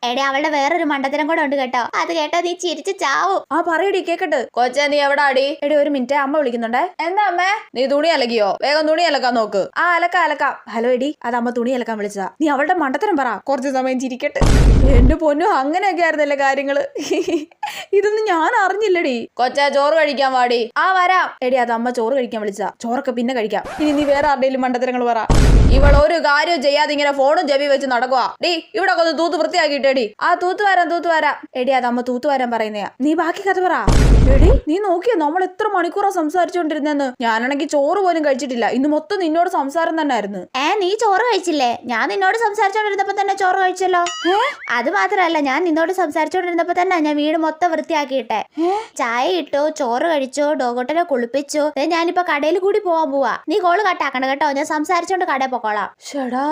എടേ അവളുടെ വേറൊരു മണ്ടത്തരം കൂടെ ഉണ്ട് കേട്ടോ. അത് കേട്ടോ നീ ചിരിച്ചു ചാവും. ആ പറയടി കേക്കട്ട്. കൊച്ചേ നീ എവിടെ അടി? എടി ഒരു മിനിറ്റ്, അമ്മ വിളിക്കുന്നുണ്ടേ. എന്താ അമ്മേ? നീ തുണി അലക്കിയോ? വേഗം തുണി അലക്കാൻ നോക്ക്. ആ അലക്കാം. ഹലോ എടി, അത് അമ്മ തുണി അലക്കാൻ വിളിച്ചതാ. നീ അവളുടെ മണ്ടത്തരം പറ, കുറച്ച് സമയം ചിരിക്കട്ടെ. എന്റെ പൊന്നു, അങ്ങനെയൊക്കെ ആയിരുന്നല്ലേ കാര്യങ്ങള്. ഇതൊന്നും ഞാൻ അറിഞ്ഞില്ലടി. കൊച്ചേ ചോറ് കഴിക്കാൻ വാടി. ആ വരാം. എടി അത് അമ്മ ചോറ് കഴിക്കാൻ വിളിച്ചതാ. ചോറൊക്കെ പിന്നെ കഴിക്കാം. ഇനി നീ വേറെ ആരുടെയും മണ്ടത്തരങ്ങൾ പറ. ഇവൾ ഒരു കാര്യം ചെയ്യാതെ ഇങ്ങനെ ഫോണും ചെവി വെച്ച് നടക്കുക. ഡീ ഇവിടെ ഒന്ന് തൂത്ത് വൃത്തിയാക്കിയിട്ടേടി. ആ തൂത്ത് വരാം. എടി അത് അമ്മ തൂത്ത് വരാൻ പറയുന്നയാ. നീ ബാക്കി കഥ പറ. എടി നീ നോക്കിയോ നമ്മൾ എത്ര മണിക്കൂറാ സംസാരിച്ചോണ്ടിരുന്നെന്ന്. ഞാനാണെങ്കിൽ ചോറ് പോലും കഴിച്ചിട്ടില്ല. ഇന്ന് മൊത്തം നിന്നോട് സംസാരം തന്നെ ആയിരുന്നു. നീ ചോറ് കഴിച്ചില്ലേ? ഞാൻ നിന്നോട് സംസാരിച്ചോണ്ടിരുന്നപ്പോ തന്നെ ചോറ് കഴിച്ചല്ലോ. അത് മാത്രല്ല, ഞാൻ നിന്നോട് സംസാരിച്ചോണ്ടിരുന്നപ്പോ തന്നെ ഞാൻ വീട് മൊത്തം വൃത്തിയാക്കിയിട്ടെ. ചായ ഇട്ടോ, ചോറ് കഴിച്ചോ, ഡോഗോട്ടനെ കുളിപ്പിച്ചോ. ഞാനിപ്പോ കടയിൽ കൂടി പോവാൻ പോവാ. നീ കോള് കട്ടാക്കണ്ട കേട്ടോ. ഞാൻ സംസാരിച്ചോണ്ട് കടയിൽ പൊക്കോളാം. ഷടാ.